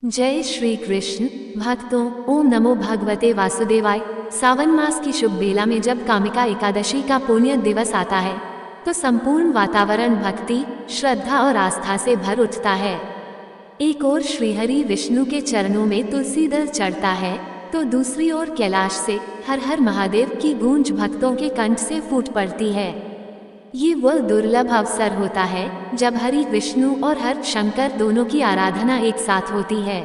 जय श्री कृष्ण भक्तों, ओम नमो भगवते वासुदेवाय। सावन मास की शुभ बेला में जब कामिका एकादशी का पुण्य दिवस आता है तो संपूर्ण वातावरण भक्ति, श्रद्धा और आस्था से भर उठता है। एक ओर श्रीहरि विष्णु के चरणों में तुलसी दल चढ़ता है तो दूसरी ओर कैलाश से हर हर महादेव की गूंज भक्तों के कंठ से फूट पड़ती है। ये वह दुर्लभ अवसर होता है जब हरि विष्णु और हर शंकर दोनों की आराधना एक साथ होती है।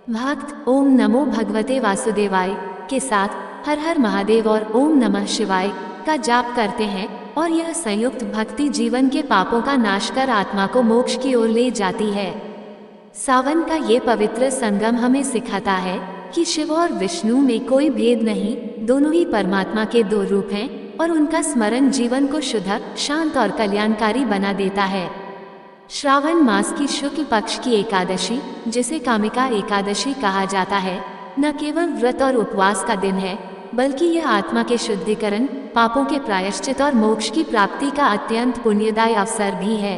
भक्त ओम नमो भगवते वासुदेवाय के साथ हर हर महादेव और ओम नमः शिवाय का जाप करते हैं और यह संयुक्त भक्ति जीवन के पापों का नाश कर आत्मा को मोक्ष की ओर ले जाती है। सावन का ये पवित्र संगम हमें सिखाता है कि शिव और विष्णु में कोई भेद नहीं, दोनों ही परमात्मा के दो रूप हैं और उनका स्मरण जीवन को शुद्ध, शांत और कल्याणकारी बना देता है। श्रावण मास की शुक्ल पक्ष की एकादशी, जिसे कामिका एकादशी कहा जाता है, न केवल व्रत और उपवास का दिन है बल्कि यह आत्मा के शुद्धिकरण, पापों के प्रायश्चित और मोक्ष की प्राप्ति का अत्यंत पुण्यदायी अवसर भी है।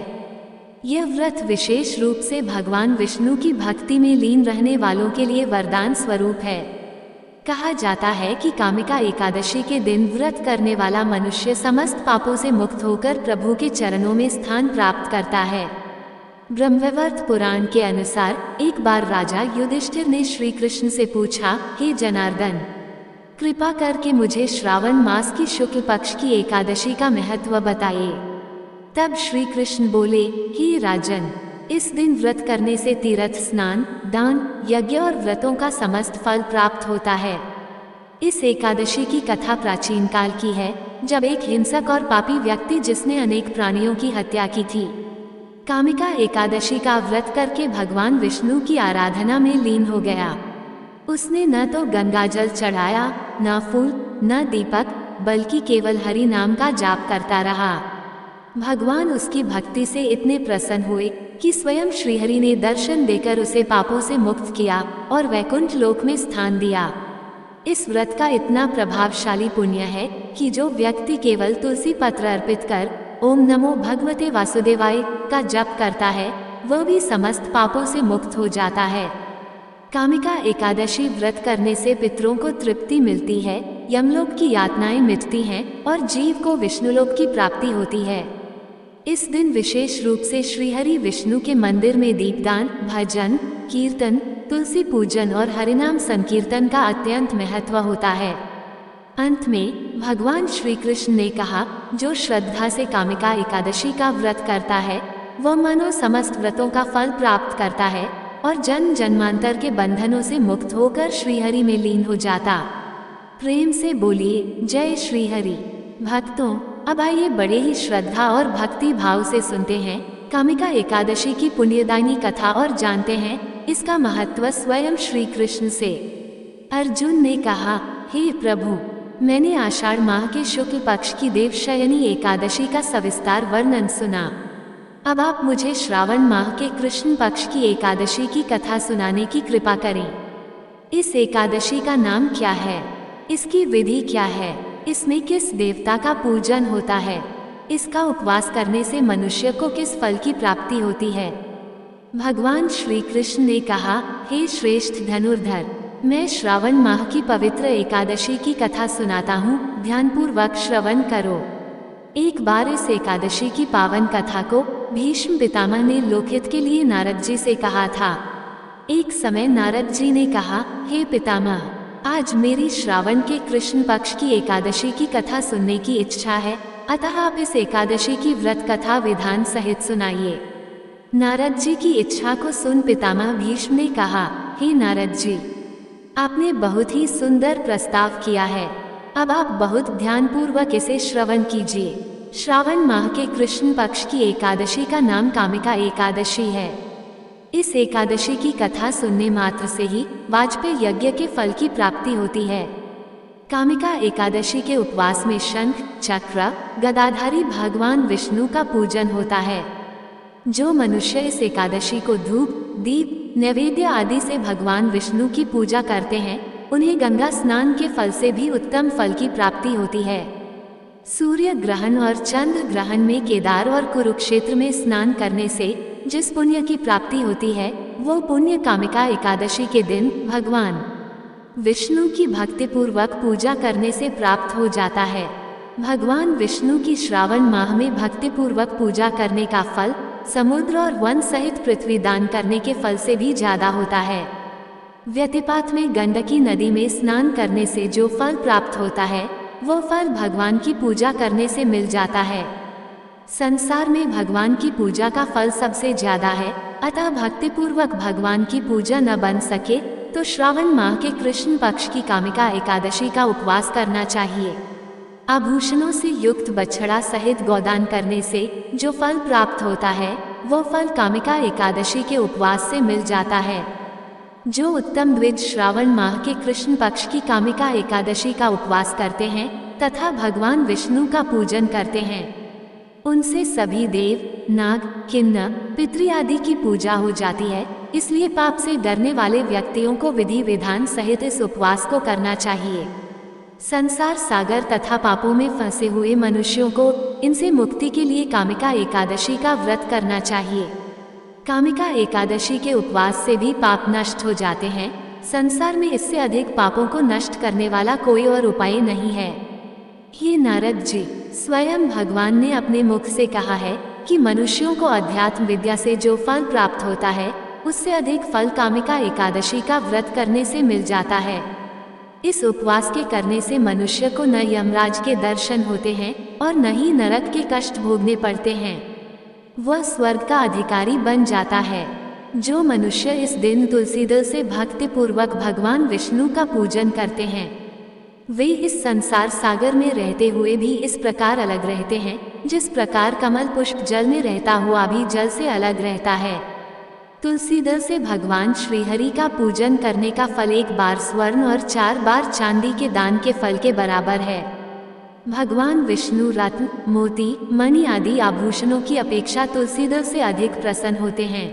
यह व्रत विशेष रूप से भगवान विष्णु की भक्ति में लीन रहने वालों के लिए वरदान स्वरूप है। कहा जाता है कि कामिका एकादशी के दिन व्रत करने वाला मनुष्य समस्त पापों से मुक्त होकर प्रभु के चरणों में स्थान प्राप्त करता है। ब्रह्मवैवर्त पुराण के अनुसार एक बार राजा युधिष्ठिर ने श्री कृष्ण से पूछा, हे जनार्दन, कृपा करके मुझे श्रावण मास की शुक्ल पक्ष की एकादशी का महत्व बताइए। तब श्री कृष्ण बोले, हे राजन, इस दिन व्रत करने से तीर्थ स्नान, दान, यज्ञ और व्रतों का समस्त फल प्राप्त होता है। इस एकादशी की कथा प्राचीन काल की है, जब एक हिंसक और पापी व्यक्ति जिसने अनेक प्राणियों की हत्या की थी, कामिका एकादशी का व्रत करके भगवान विष्णु की आराधना में लीन हो गया। उसने न तो गंगाजल चढ़ाया, न फूल, न दीपक, बल्कि केवल हरि नाम का जाप करता रहा। भगवान उसकी भक्ति से इतने प्रसन्न हुए कि स्वयं श्रीहरि ने दर्शन देकर उसे पापों से मुक्त किया और वैकुंठ लोक में स्थान दिया। इस व्रत का इतना प्रभावशाली पुण्य है कि जो व्यक्ति केवल तुलसी पत्र अर्पित कर ओम नमो भगवते वासुदेवाय का जप करता है, वह भी समस्त पापों से मुक्त हो जाता है। कामिका एकादशी व्रत करने से पितरों को तृप्ति मिलती है, यमलोक की यातनाएं मिटती हैं और जीव को विष्णुलोक की प्राप्ति होती है। इस दिन विशेष रूप से श्रीहरि विष्णु के मंदिर में दीपदान, भजन, कीर्तन, तुलसी पूजन और हरिनाम संकीर्तन का अत्यंत महत्व होता है। अंत में भगवान श्री कृष्ण ने कहा, जो श्रद्धा से कामिका एकादशी का व्रत करता है वह मानो समस्त व्रतों का फल प्राप्त करता है और जन्म जन्मांतर के बंधनों से मुक्त होकर श्रीहरि में लीन हो जाता। प्रेम से बोलिए, जय श्रीहरि। भक्तों, अब आइए बड़े ही श्रद्धा और भक्ति भाव से सुनते हैं कामिका एकादशी की पुण्यदायिनी कथा और जानते हैं इसका महत्व स्वयं श्री कृष्ण से। अर्जुन ने कहा, हे प्रभु, मैंने आषाढ़ माह के शुक्ल पक्ष की देवशयनी एकादशी का सविस्तार वर्णन सुना। अब आप मुझे श्रावण माह के कृष्ण पक्ष की एकादशी की कथा सुनाने की कृपा करें। इस एकादशी का नाम क्या है? इसकी विधि क्या है? इसमें किस देवता का पूजन होता है? इसका उपवास करने से मनुष्य को किस फल की प्राप्ति होती है? भगवान श्री कृष्ण ने कहा, हे श्रेष्ठ धनुर्धर, मैं श्रावण माह की पवित्र एकादशी की कथा सुनाता हूँ, ध्यानपूर्वक श्रवण करो। एक बार इस एकादशी की पावन कथा को भीष्म पितामह ने लोकहित के लिए नारद जी से कहा था। एक समय नारद जी ने कहा, हे पितामह, आज मेरी श्रावण के कृष्ण पक्ष की एकादशी की कथा सुनने की इच्छा है, अतः आप इस एकादशी की व्रत कथा विधान सहित सुनाइए। नारद जी की इच्छा को सुन पितामह भीष्म ने कहा, हे नारद जी, आपने बहुत ही सुंदर प्रस्ताव किया है। अब आप बहुत ध्यानपूर्वक इसे श्रवण कीजिए। श्रावण माह के कृष्ण पक्ष की एकादशी का नाम कामिका एकादशी है। इस एकादशी की कथा सुनने मात्र से ही वाजपेय यज्ञ के फल की प्राप्ति होती है। कामिका एकादशी के उपवास में शंख, चक्र, गदाधारी भगवान विष्णु का पूजन होता है। जो मनुष्य इस एकादशी को धूप, दीप, नैवेद्य आदि से भगवान विष्णु की पूजा करते हैं, उन्हें गंगा स्नान के फल से भी उत्तम फल की प्राप्ति होती है। सूर्य ग्रहण और चंद्र ग्रहण में केदार और कुरुक्षेत्र में स्नान करने से जिस पुण्य की प्राप्ति होती है वो पुण्य कामिका एकादशी के दिन भगवान विष्णु की भक्तिपूर्वक पूजा करने से प्राप्त हो जाता है। भगवान विष्णु की श्रावण माह में भक्तिपूर्वक पूजा करने का फल समुद्र और वन सहित पृथ्वी दान करने के फल से भी ज्यादा होता है। व्यतिपात में गंडकी नदी में स्नान करने से जो फल प्राप्त होता है वो फल भगवान की पूजा करने से मिल जाता है। संसार में भगवान की पूजा का फल सबसे ज्यादा है, अतः भक्तिपूर्वक भगवान की पूजा न बन सके तो श्रावण माह के कृष्ण पक्ष की कामिका एकादशी का उपवास करना चाहिए। आभूषणों से युक्त बछड़ा सहित गोदान करने से जो फल प्राप्त होता है वो फल कामिका एकादशी के उपवास से मिल जाता है। जो उत्तम द्विज श्रावण माह के कृष्ण पक्ष की कामिका एकादशी का उपवास करते हैं तथा भगवान विष्णु का पूजन करते हैं, उनसे सभी देव, नाग, किन्नर, पितृ आदि की पूजा हो जाती है। इसलिए पाप से डरने वाले व्यक्तियों को विधि विधान सहित इस उपवास को करना चाहिए। संसार सागर तथा पापों में फंसे हुए मनुष्यों को इनसे मुक्ति के लिए कामिका एकादशी का व्रत करना चाहिए। कामिका एकादशी के उपवास से भी पाप नष्ट हो जाते हैं। संसार में इससे अधिक पापों को नष्ट करने वाला कोई और उपाय नहीं है। ये नारद जी, स्वयं भगवान ने अपने मुख से कहा है कि मनुष्यों को अध्यात्म विद्या से जो फल प्राप्त होता है उससे अधिक फल कामिका एकादशी का व्रत करने से मिल जाता है। इस उपवास के करने से मनुष्य को न यमराज के दर्शन होते हैं और न ही नरक के कष्ट भोगने पड़ते हैं, वह स्वर्ग का अधिकारी बन जाता है। जो मनुष्य इस दिन तुलसी दल से भक्तिपूर्वक भगवान विष्णु का पूजन करते हैं वे इस संसार सागर में रहते हुए भी इस प्रकार अलग रहते हैं जिस प्रकार कमल पुष्प जल में रहता हुआ भी जल से अलग रहता है। तुलसी दल से भगवान श्रीहरि का पूजन करने का फल 1 बार स्वर्ण और 4 बार चांदी के दान के फल के बराबर है। भगवान विष्णु रत्न, मोती, मणि आदि आभूषणों की अपेक्षा तुलसी दल से अधिक प्रसन्न होते हैं।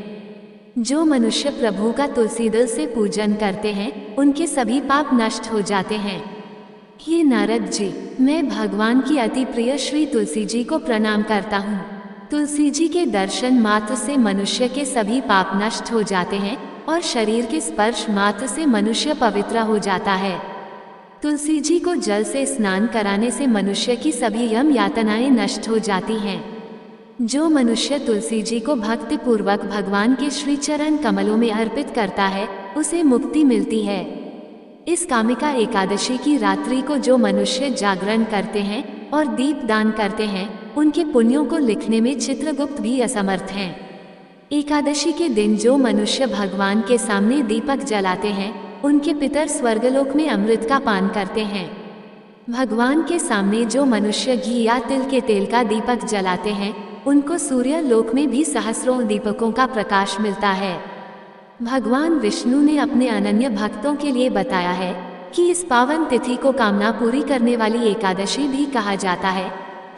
जो मनुष्य प्रभु का तुलसी दल से पूजन करते हैं उनके सभी पाप नष्ट हो जाते हैं। ये नारद जी, मैं भगवान की अति प्रिय श्री तुलसी जी को प्रणाम करता हूँ। तुलसी जी के दर्शन मात्र से मनुष्य के सभी पाप नष्ट हो जाते हैं और शरीर के स्पर्श मात्र से मनुष्य पवित्र हो जाता है। तुलसी जी को जल से स्नान कराने से मनुष्य की सभी यम यातनाएं नष्ट हो जाती हैं। जो मनुष्य तुलसी जी को भक्ति पूर्वक भगवान के श्री चरण कमलों में अर्पित करता है उसे मुक्ति मिलती है। इस कामिका एकादशी की रात्रि को जो मनुष्य जागरण करते हैं और दीप दान करते हैं उनके पुण्यों को लिखने में चित्रगुप्त भी असमर्थ हैं। एकादशी के दिन जो मनुष्य भगवान के सामने दीपक जलाते हैं उनके पितर स्वर्गलोक में अमृत का पान करते हैं। भगवान के सामने जो मनुष्य घी या तिल के तेल का दीपक जलाते हैं उनको सूर्य लोक में भी सहस्रों दीपकों का प्रकाश मिलता है। भगवान विष्णु ने अपने अनन्य भक्तों के लिए बताया है कि इस पावन तिथि को कामना पूरी करने वाली एकादशी भी कहा जाता है,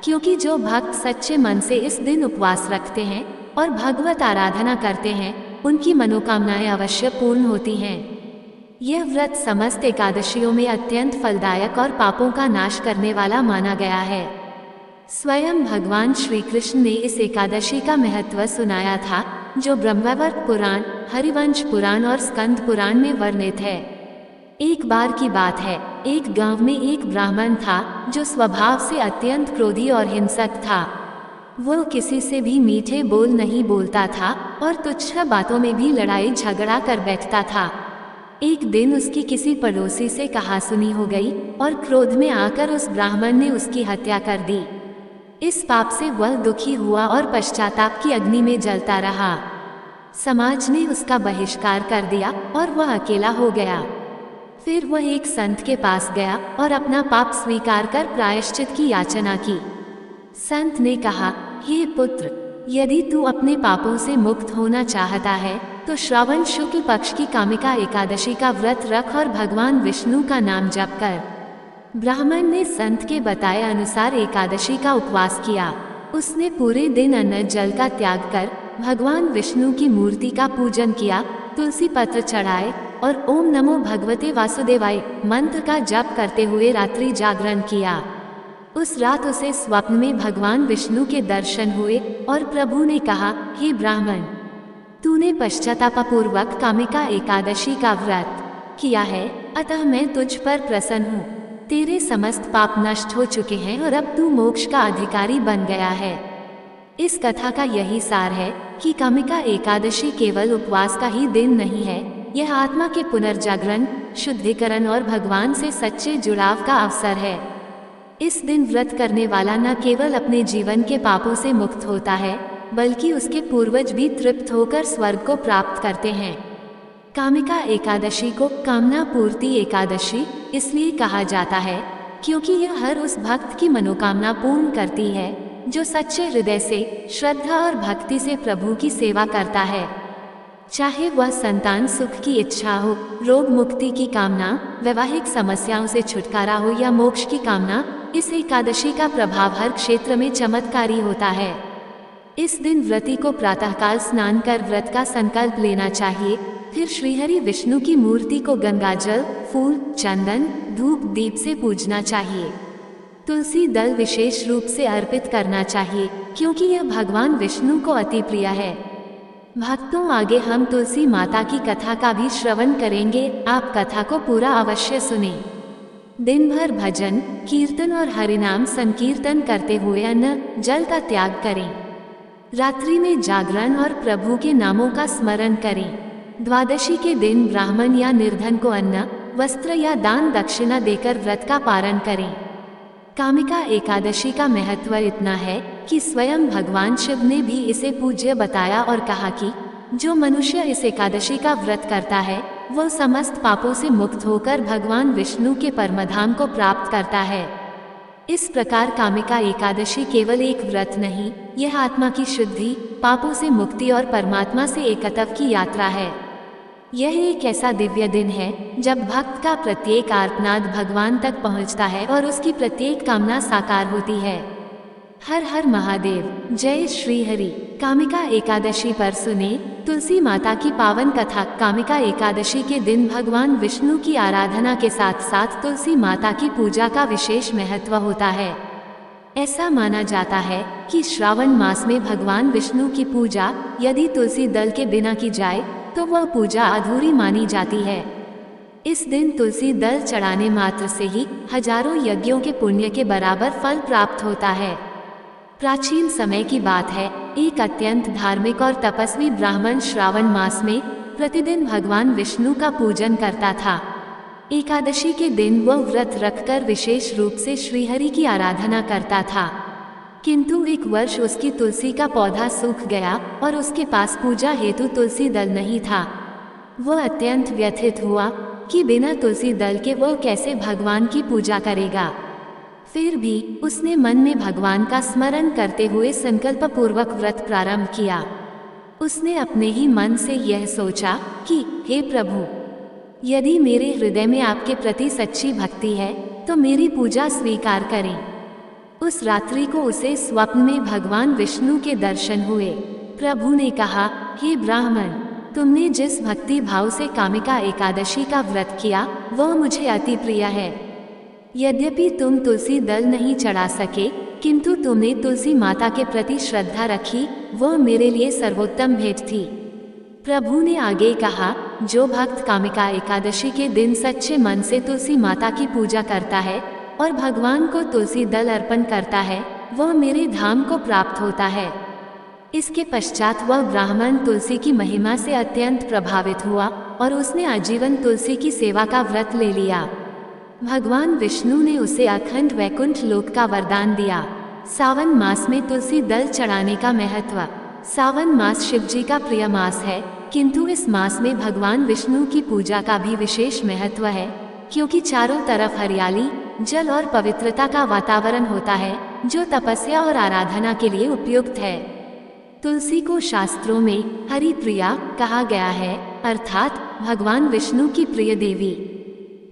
क्योंकि जो भक्त सच्चे मन से इस दिन उपवास रखते हैं और भगवत आराधना करते हैं उनकी मनोकामनाएं अवश्य पूर्ण होती हैं। यह व्रत समस्त एकादशियों में अत्यंत फलदायक और पापों का नाश करने वाला माना गया है। स्वयं भगवान श्री कृष्ण ने इस एकादशी का महत्व सुनाया था जो ब्रह्मवैवर्त पुराण, हरिवंश पुराण और स्कंद पुराण में वर्णित है। एक बार की बात है, एक गांव में एक ब्राह्मण था जो स्वभाव से अत्यंत क्रोधी और हिंसक था। वो किसी से भी मीठे बोल नहीं बोलता था और तुच्छ बातों में भी लड़ाई झगड़ा कर बैठता था। एक दिन उसकी किसी पड़ोसी से कहासुनी हो गई और क्रोध में आकर उस ब्राह्मण ने उसकी हत्या कर दी। इस पाप से वह दुखी हुआ और पश्चाताप की अग्नि में जलता रहा। समाज ने उसका बहिष्कार कर दिया और वह अकेला हो गया। फिर वह एक संत के पास गया और अपना पाप स्वीकार कर प्रायश्चित की याचना की। संत ने कहा, हे पुत्र, यदि तू अपने पापों से मुक्त होना चाहता है तो श्रावण शुक्ल पक्ष की कामिका एकादशी का व्रत रख और भगवान विष्णु का नाम जप कर। ब्राह्मण ने संत के बताए अनुसार एकादशी का उपवास किया। उसने पूरे दिन अन्न जल का त्याग कर भगवान विष्णु की मूर्ति का पूजन किया, तुलसी पत्र चढ़ाए और ओम नमो भगवते वासुदेवाय मंत्र का जप करते हुए रात्रि जागरण किया। उस रात उसे स्वप्न में भगवान विष्णु के दर्शन हुए और प्रभु ने कहा, हे ब्राह्मण, तूने पश्चातापपूर्वक कामिका एकादशी का व्रत किया है, अतः मैं तुझ पर प्रसन्न हूँ। तेरे समस्त पाप नष्ट हो चुके हैं और अब तू मोक्ष का अधिकारी बन गया है। इस कथा का यही सार है कि कामिका एकादशी केवल उपवास का ही दिन नहीं है, यह आत्मा के पुनर्जागरण, शुद्धिकरण और भगवान से सच्चे जुड़ाव का अवसर है। इस दिन व्रत करने वाला न केवल अपने जीवन के पापों से मुक्त होता है, बल्कि उसके पूर्वज भी तृप्त होकर स्वर्ग को प्राप्त करते हैं। कामिका एकादशी को कामना पूर्ति एकादशी इसलिए कहा जाता है क्योंकि यह हर उस भक्त की मनोकामना पूर्ण करती है जो सच्चे हृदय से, श्रद्धा और भक्ति से प्रभु की सेवा करता है। चाहे वह संतान सुख की इच्छा हो, रोग मुक्ति की कामना, वैवाहिक समस्याओं से छुटकारा हो या मोक्ष की कामना, इस एकादशी का प्रभाव हर क्षेत्र में चमत्कारी होता है। इस दिन व्रती को प्रातःकाल स्नान कर व्रत का संकल्प लेना चाहिए। फिर श्रीहरि विष्णु की मूर्ति को गंगाजल, फूल, चंदन, धूप, दीप से पूजना चाहिए। तुलसी दल विशेष रूप से अर्पित करना चाहिए क्योंकि यह भगवान विष्णु को अति प्रिय है। भक्तों, आगे हम तुलसी माता की कथा का भी श्रवण करेंगे। आप कथा को पूरा अवश्य सुनें। दिन भर भजन, कीर्तन और हरिनाम संकीर्तन करते हुए अन्न जल का त्याग करें। रात्रि में जागरण और प्रभु के नामों का स्मरण करें। द्वादशी के दिन ब्राह्मण या निर्धन को अन्न, वस्त्र या दान दक्षिणा देकर व्रत का पारण करें। कामिका एकादशी का महत्व इतना है कि स्वयं भगवान शिव ने भी इसे पूज्य बताया और कहा कि जो मनुष्य इस एकादशी का व्रत करता है वह समस्त पापों से मुक्त होकर भगवान विष्णु के परमधाम को प्राप्त करता है। इस प्रकार कामिका एकादशी केवल एक व्रत नहीं, यह आत्मा की शुद्धि, पापों से मुक्ति और परमात्मा से एकत्व की यात्रा है। यह एक ऐसा दिव्य दिन है जब भक्त का प्रत्येक आर्तनाद भगवान तक पहुंचता है और उसकी प्रत्येक कामना साकार होती है। हर हर महादेव, जय श्री हरि। कामिका एकादशी पर सुने तुलसी माता की पावन कथा। कामिका एकादशी के दिन भगवान विष्णु की आराधना के साथ साथ तुलसी माता की पूजा का विशेष महत्व होता है। ऐसा माना जाता है कि श्रावण मास में भगवान विष्णु की पूजा यदि तुलसी दल के बिना की जाए तो वह पूजा अधूरी मानी जाती है। इस दिन तुलसी दल चढ़ाने मात्र से ही हजारों यज्ञों के पुण्य के बराबर फल प्राप्त होता है। प्राचीन समय की बात है, एक अत्यंत धार्मिक और तपस्वी ब्राह्मण श्रावण मास में प्रतिदिन भगवान विष्णु का पूजन करता था। एकादशी के दिन वह व्रत रखकर विशेष रूप से श्रीहरि की आराधना करता था। किंतु एक वर्ष उसकी तुलसी का पौधा सूख गया और उसके पास पूजा हेतु तुलसी दल नहीं था। वह अत्यंत व्यथित हुआ कि बिना तुलसी दल के वह कैसे भगवान की पूजा करेगा। फिर भी उसने मन में भगवान का स्मरण करते हुए संकल्प पूर्वक व्रत प्रारंभ किया। उसने अपने ही मन से यह सोचा कि हे प्रभु, यदि मेरे हृदय में आपके प्रति सच्ची भक्ति है तो मेरी पूजा स्वीकार करें। उस रात्रि को उसे स्वप्न में भगवान विष्णु के दर्शन हुए। प्रभु ने कहा, हे ब्राह्मण, तुमने जिस भक्ति भाव से कामिका एकादशी का व्रत किया वह मुझे अति प्रिय है। यद्यपि तुम तुलसी दल नहीं चढ़ा सके, किंतु तुमने तुलसी माता के प्रति श्रद्धा रखी, वह मेरे लिए सर्वोत्तम भेंट थी। प्रभु ने आगे कहा, जो भक्त कामिका एकादशी के दिन सच्चे मन से तुलसी माता की पूजा करता है और भगवान को तुलसी दल अर्पण करता है वह मेरे धाम को प्राप्त होता है। इसके पश्चात वह ब्राह्मण तुलसी की महिमा से अत्यंत प्रभावित हुआ और उसने आजीवन तुलसी की सेवा का व्रत ले लिया। भगवान विष्णु ने उसे अखंड वैकुंठ लोक का वरदान दिया। सावन मास में तुलसी दल चढ़ाने का महत्व। सावन मास शिवजी का प्रिय मास है, किंतु इस मास में भगवान विष्णु की पूजा का भी विशेष महत्व है, क्योंकि चारों तरफ हरियाली, जल और पवित्रता का वातावरण होता है जो तपस्या और आराधना के लिए उपयुक्त है। तुलसी को शास्त्रों में हरि प्रिया कहा गया है, अर्थात भगवान विष्णु की प्रिय देवी।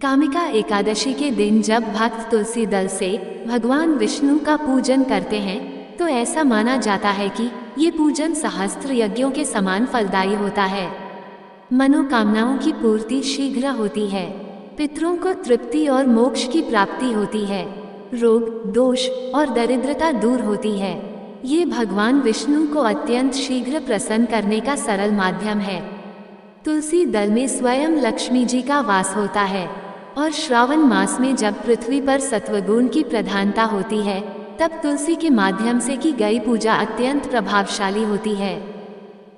कामिका एकादशी के दिन जब भक्त तुलसी दल से भगवान विष्णु का पूजन करते हैं तो ऐसा माना जाता है कि ये पूजन सहस्त्र यज्ञों के समान फलदायी होता है। मनोकामनाओं की पूर्ति शीघ्र होती है, पितरों को तृप्ति और मोक्ष की प्राप्ति होती है, रोग, दोष और दरिद्रता दूर होती है। ये भगवान विष्णु को अत्यंत शीघ्र प्रसन्न करने का सरल माध्यम है। तुलसी दल में स्वयं लक्ष्मी जी का वास होता है और श्रावण मास में जब पृथ्वी पर सत्वगुण की प्रधानता होती है, तब तुलसी के माध्यम से की गई पूजा अत्यंत प्रभावशाली होती है।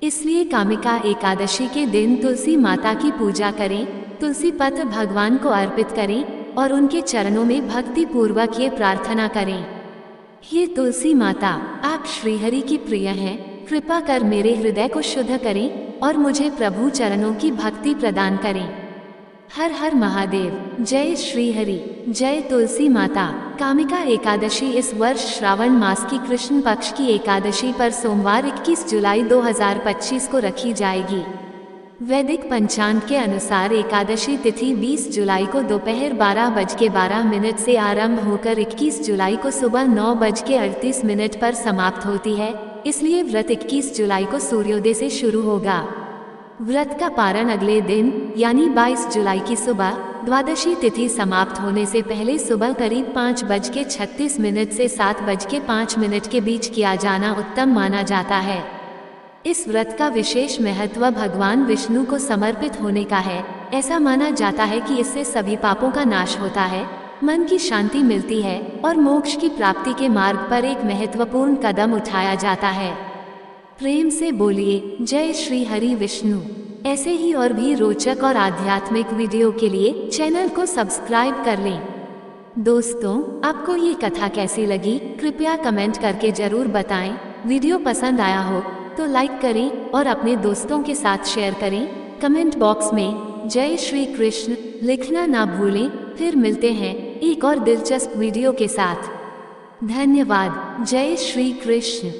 इसलिए कामिका एकादशी के दिन तुलसी माता की पूजा करें, तुलसी पत्र भगवान को अर्पित करें और उनके चरणों में भक्ति पूर्वक ये प्रार्थना करें। ये तुलसी माता, आप श्रीहरि की प्रिय हैं, कृपा कर मेरे हृदय को शुद्ध करें और मुझे प्रभु चरणों की भक्ति प्रदान करें। हर हर महादेव, जय श्रीहरि, जय तुलसी माता। कामिका एकादशी इस वर्ष श्रावण मास की कृष्ण पक्ष की एकादशी पर सोमवार 21 जुलाई 2025 को रखी जाएगी। वैदिक पंचांग के अनुसार एकादशी तिथि 20 जुलाई को दोपहर 12:12 से आरंभ होकर 21 जुलाई को सुबह 9:38 पर समाप्त होती है। इसलिए व्रत 21 जुलाई को सूर्योदय से शुरू होगा। व्रत का पारण अगले दिन यानी 22 जुलाई की सुबह द्वादशी तिथि समाप्त होने से पहले सुबह करीब 5:36 से 7:05 के बीच किया जाना उत्तम माना जाता है। इस व्रत का विशेष महत्व भगवान विष्णु को समर्पित होने का है। ऐसा माना जाता है कि इससे सभी पापों का नाश होता है, मन की शांति मिलती है और मोक्ष की प्राप्ति के मार्ग पर एक महत्वपूर्ण कदम उठाया जाता है। प्रेम से बोलिए जय श्री हरि विष्णु। ऐसे ही और भी रोचक और आध्यात्मिक वीडियो के लिए चैनल को सब्सक्राइब कर लें। दोस्तों, आपको ये कथा कैसी लगी कृपया कमेंट करके जरूर बताएं। वीडियो पसंद आया हो तो लाइक करें और अपने दोस्तों के साथ शेयर करें। कमेंट बॉक्स में जय श्री कृष्ण लिखना ना भूलें। फिर मिलते हैं एक और दिलचस्प वीडियो के साथ। धन्यवाद। जय श्री कृष्ण।